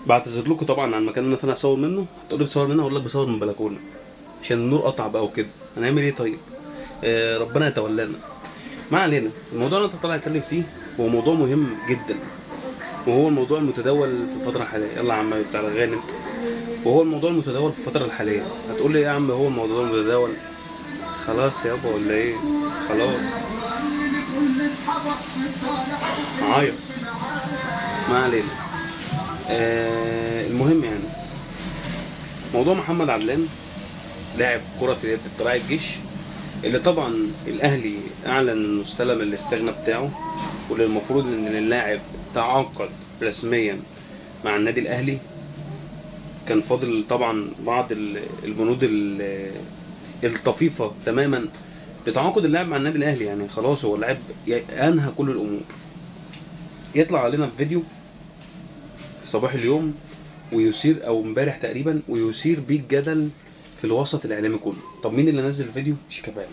بعتذر لكم طبعا عن المكان اللي انا اصور منه. هتقول لي بصور منه، اقول لك بصور من بلكونه عشان النور قطع بقى وكده. هنعمل ايه طيب؟ ربنا يتولانا. ما علينا. الموضوع اللي انت طالع اتكلم فيه هو موضوع مهم جدا، وهو الموضوع المتداول في الفتره الحاليه. يلا يا عم بتاع الغانم انت. وهو الموضوع المتداول في الفتره الحاليه. هتقول لي إيه يا عم هو الموضوع المتداول؟ خلاص يابا ولا ايه؟ خلاص عيط. ما علينا. المهم يعني موضوع محمد عدلان لاعب كرة اليد بطلائع الجيش، اللي طبعا الاهلي اعلن انه استلم الاستغنى بتاعه، واللي المفروض ان اللاعب تعاقد رسميا مع النادي الاهلي. كان فاضل طبعا بعض البنود الطفيفة تماما لتعاقد اللاعب مع النادي الاهلي. يعني خلاص هو اللاعب انهى كل الامور. يطلع علينا في فيديو في صباح اليوم ويثير، او امبارح تقريبا، ويثير بيه الجدل في الوسط الاعلامي كله. طب مين اللي نزل الفيديو؟ شيكابالا.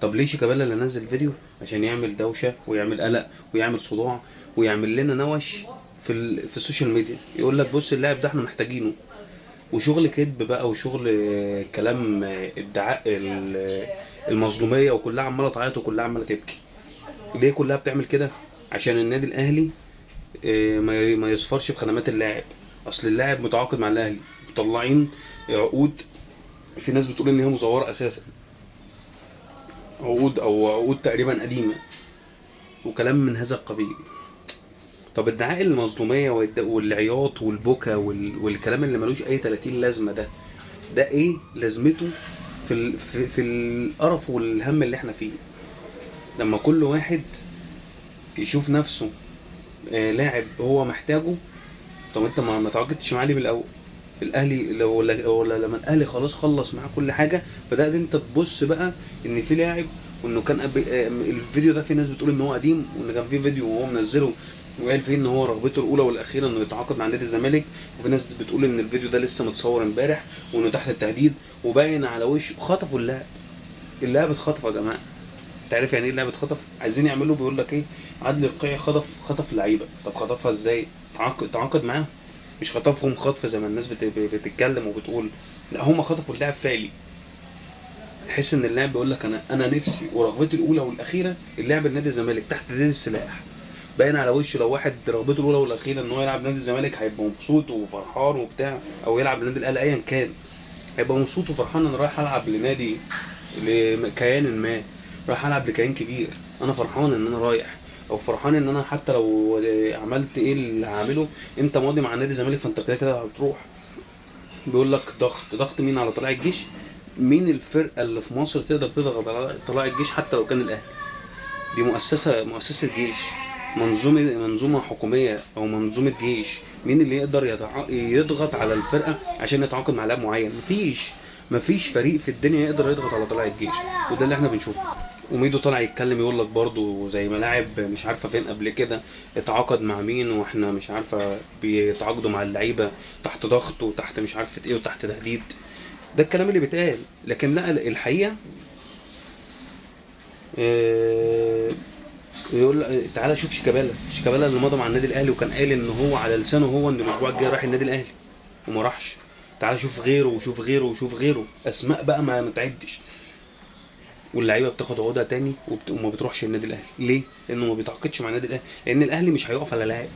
طب ليه شيكابالا اللي نزل الفيديو؟ عشان يعمل دوشه ويعمل قلق ويعمل صداع ويعمل لنا نوش في السوشيال ميديا. يقول لك بص اللاعب ده احنا محتاجينه، وشغل كذب بقى، وشغل كلام ادعاء المظلوميه، وكلها عماله تعيط وكلها عماله تبكي. ليه كلها بتعمل كده؟ عشان النادي الاهلي ما يصفرش بخدمات اللاعب. اصل اللاعب متعاقد مع الاهلي، مطلعين عقود. في ناس بتقول ان هي مزوره اساسا، عقود او عقود تقريبا قديمه، وكلام من هذا القبيل. طب ادعاء المظلوميه والعياط والبكا والكلام اللي ملوش اي 30 لازمه ده ايه لازمته في القرف والهم اللي احنا فيه؟ لما كل واحد يشوف نفسه لاعب هو محتاجه. طب انت ما تعاقدتش معاه ليه من الاول؟ الاهلي ولا لما الاهلي خلاص خلص معاه كل حاجه بدات انت تبص بقى ان في لاعب، وانه كان الفيديو ده في ناس بتقول ان هو قديم، وان كان في فيديو وهو منزله وقال فيه ان هو رغبته الاولى والاخيره انه يتعاقد مع نادي الزمالك. وفي ناس بتقول ان الفيديو ده لسه متصور امبارح وانه تحت التهديد، وباين على وشه خطفوا اللاعب. اللاعب اتخطف يا جماعه. انت عارف يعني ايه اللاعب اتخطف؟ عايزين يعملوا بيقول لك ايه، عدلي القيعي خطف لعيبه. طب خطفها ازاي؟ تعاقد معاهم، مش خطفهم خطف زي ما الناس بتتكلم وبتقول. لا هم خطفوا اللاعب فعلي. تحس ان اللاعب بيقول لك انا نفسي ورغبتي الاولى والاخيره اللعب لنادي الزمالك تحت تهديد السلاح. باين على وشه لو واحد رغبته الاولى والاخيره ان هو يلعب نادي الزمالك هيبقى مبسوط وفرحان وبتاع، او يلعب لنادي الاهلي ايا كان، هيبقى مبسوط وفرحان ان انا رايح العب لنادي، لكيان ما، رايح العب لكيان كبير. انا فرحان ان انا رايح، او فرحان ان انا حتى لو عملت ايه اللي هعمله انت ماضي مع نادي الزمالك فانت كده كده هتروح. بيقول لك ضغط مين على طلائع الجيش؟ مين الفرقه اللي في مصر تقدر تضغط على طلائع الجيش حتى لو كان الاهلي؟ دي مؤسسه جيش، منظومه حكوميه او منظومه جيش. مين اللي يقدر يضغط على الفرقه عشان يتعاقد مع لاعب معين؟ مفيش فريق في الدنيا يقدر يضغط على طلائع الجيش. وده اللي احنا بنشوفه. وميدو طالع يتكلم يقول لك برضه زي ما لاعب مش عارفه فين قبل كده اتعاقد مع مين، واحنا مش عارفه بيتعاقدوا مع اللعيبه تحت ضغط وتحت مش عارفه ايه وتحت تهديد. ده الكلام اللي بيتقال. لكن لا، الحقيقه آه، يقول تعالى شوف شيكابالا اللي مضى مع النادي الاهلي وكان قايل ان هو على لسانه هو ان الاسبوع الجاي رايح النادي الاهلي وما راحش. تعالى شوف غيره وشوف غيره وشوف غيره، اسماء بقى ما تعدش. واللعيبه بتاخد عقودها تاني وما بتروحش النادي الاهلي. ليه؟ لانه ما بيتعاقدش مع النادي الاهلي، لان الاهلي مش هيقف على لاعب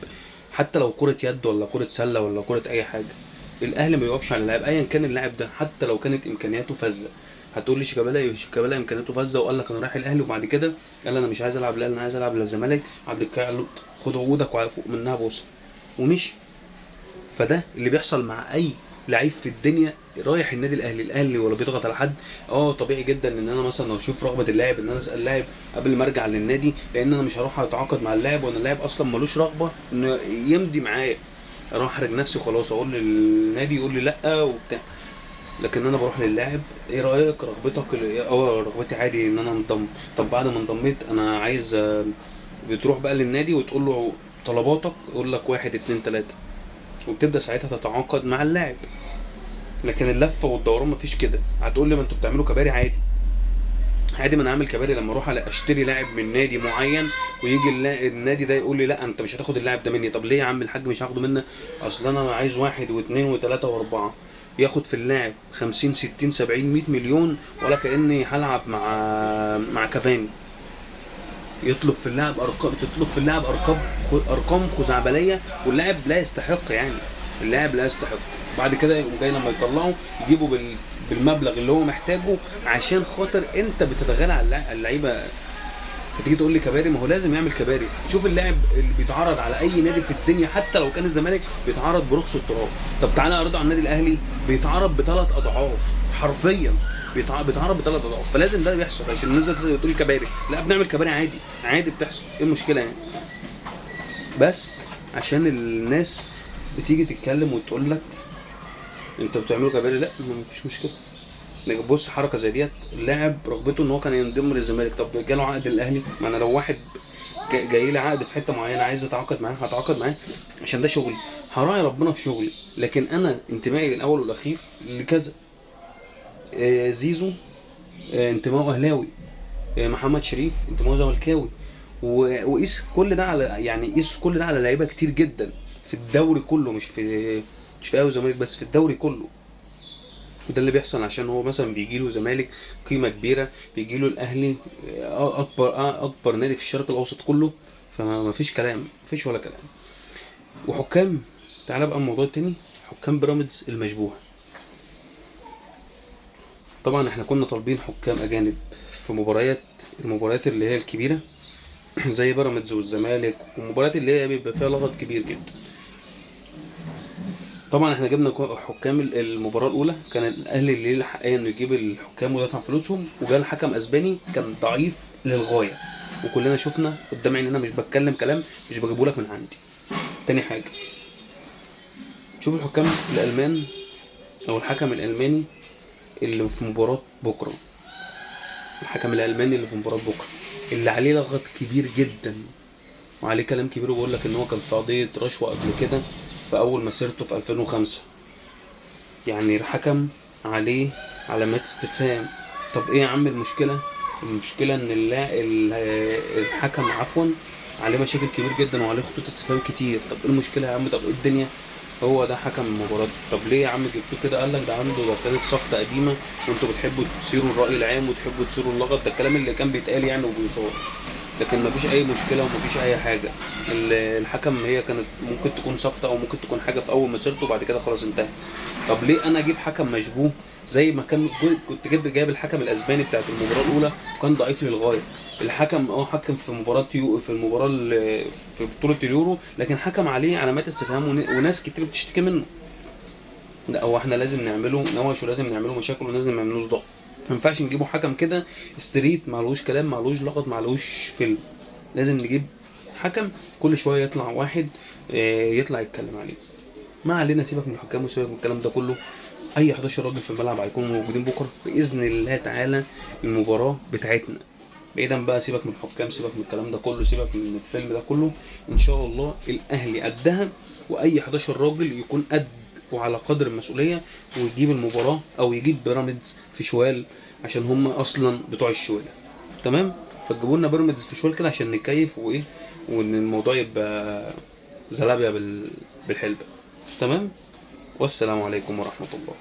حتى لو كره يد ولا كره سله ولا كره اي حاجه. الاهلي ما يقفش على لاعب ايا كان اللاعب ده حتى لو كانت امكانياته فذه. هتقول لي شيكابالا امكانياته فذه وقال لك انا رايح الاهلي، وبعد كده قال انا مش عايز العب الاهلي انا عايز العب للزمالك. عبد القيع قال له خد عقودك وفوق منها بوسه ومشي. فده اللي بيحصل مع اي لعيب في الدنيا رايح النادي الاهلي ولا بيضغط على حد. طبيعي جدا ان انا مثلا لو اشوف رغبه اللاعب ان انا اسال اللاعب قبل ما ارجع للنادي، لان انا مش هروح اتعاقد مع اللاعب وانا اللاعب اصلا ملوش رغبه انه يمضي معايا. اروح احرج نفسي خلاص اقول للنادي يقول لي لا وبتاع. لكن انا بروح للاعب ايه رايك رغبتك؟ رغبتي عادي ان انا انضم. طب بعد ما انضميت انا عايز بتروح بقى للنادي وتقول له طلباتك، يقول لك 1 2 3 وبتبدا ساعتها تتعاقد مع اللاعب. لكن اللفه والدوران مفيش كده. هتقول لي ما انتوا بتعملوا كباري عادي. عادي ما انا عامل كباري لما اروح اشتري لاعب من نادي معين، ويجي النادي ده يقول لي لا انت مش هتاخد اللاعب ده مني. طب ليه يا عم الحاج مش هاخده منك؟ اصل انا عايز واحد واثنين وثلاثه واربعه. ياخد في اللاعب 50 60 70 100 مليون، ولا كاني هلعب مع كافاني. يطلب في اللاعب ارقام، تطلب في اللاعب ارقام خزعبليه، واللاعب لا يستحق يعني. اللاعب لا يستحق. بعد كده يقوم جاي لما يطلعه يجيبه بالمبلغ اللي هو محتاجه، عشان خاطر انت بتتغالى على اللعيبه. فتيجي تقول لي كباري، ما هو لازم يعمل كباري. شوف اللاعب اللي بيتعرض على اي نادي في الدنيا حتى لو كان الزمالك بيتعرض برخص التراب. طب تعالى اعرضه على النادي الاهلي، بيتعرض بثلاث اضعاف حرفيا، بيتعرض بثلاث اضعاف. فلازم ده بيحصل. عشان الناس بتقول كباري، لا بنعمل كباري عادي، عادي بتحصل. ايه المشكله يعني؟ بس عشان الناس بتيجي تتكلم وتقول لك انتوا بتعملوا كباري، لا مفيش مشكله. بص حركه زي ديت، اللاعب رغبته ان هو كان ينضم للزمالك، طب جاله عقد الاهلي. ما انا لو واحد جاي لي عقد في حته معينه عايز اتعاقد معاه، هتعاقد معاه عشان ده شغلي، هراعي ربنا في شغلي. لكن انا انتمائي الاول والاخير لكذا. زيزو انتمائه اهلاوي، محمد شريف انتمائه زملكاوي. وقيس كل ده على، يعني قيس كل ده على لعيبه كتير جدا في الدوري كله، مش في اهلي وزمالك بس، في الدوري كله. وده اللي بيحصل عشان هو مثلا بيجي له زمالك قيمه كبيره، بيجي له الاهلي اكبر نادي في الشرق الاوسط كله. فما فيش كلام، مفيش ولا كلام. وحكام، تعالى بقى الموضوع التاني، حكام بيراميدز المشبوهه. طبعا احنا كنا طالبين حكام اجانب في المباريات اللي هي الكبيره زي بيراميدز والزمالك، والمباريات اللي هي بيبقى فيها لغط كبير جدا. طبعا احنا جبنا حكام المباراه الاولى، كان الاهلي اللي له حقيه انه يجيب الحكام ودفع فلوسهم، وجال حكم اسباني كان ضعيف للغايه، وكلنا شفنا قدام عينينا، مش بتكلم كلام مش بجيبه لك من عندي. تاني حاجه، شوف الحكام الالمان او الحكم الالماني اللي في مباراه بكره، الحكم الالماني اللي في مباراه بكره اللي عليه لغط كبير جدا وعليه كلام كبير، وبقول لك ان هو كان في قضيه رشوه قبل كده في اول مسيرته في 2005. يعني الحكم عليه علامات استفهام. طب ايه يا عم المشكله؟ المشكله ان الحكم عفوا عليه مشاكل كبير جدا وعليه خطوط استفهام كتير. طب ايه المشكله يا عم؟ طب ايه الدنيا؟ هو ده حكم المباراه. طب ليه يا عم جبتوه كده؟ قال لك ده كانت سقطه قديمه، وانتوا بتحبوا تثيروا الراي العام وتحبوا تثيروا اللغط. ده الكلام اللي كان بيتقال يعني وبيصار. لكن مفيش اي مشكله ومفيش اي حاجه. الحكم هي كانت ممكن تكون سقطه او ممكن تكون حاجه في اول مسيرته وبعد كده خلاص انتهت. طب ليه انا اجيب حكم مشبوه زي ما كنت جايب الحكم الاسباني بتاعت المباراه الاولى وكان ضعيف للغايه. الحكم حكم في في المباراه في بطوله اليورو، لكن حكم عليه علامات استفهام وناس كتير بتشتكي منه. لا هو احنا لازم نعمله نوش ولازم نعمله مشاكل ولازم نعمله صداع. ما ينفعش نجيبه حكم كده ستريت معلوش كلام معلوش لغط معلوش فيلم. لازم نجيب حكم كل شويه يطلع واحد يطلع يتكلم عليه. ما علينا، سيبك من الحكام وسيبك من الكلام ده كله. اي 11 راجل في الملعب هيكونوا موجودين بكره باذن الله تعالى. المباراه بتاعتنا بعيدا بقى، سيبك من الحكام، سيبك من الكلام ده كله، سيبك من الفيلم ده كله. ان شاء الله الاهلي قدها، واي 11 راجل يكون قد وعلى قدر المسؤوليه، ويجيب المباراه او يجيب بيراميدز في شوال عشان هم اصلا بتوع الشوال. تمام. فتجيبوا لنا بيراميدز في شوال كده عشان نكيف وايه، وان الموضوع يبقى زلابيا بالحلبة. تمام. والسلام عليكم ورحمه الله.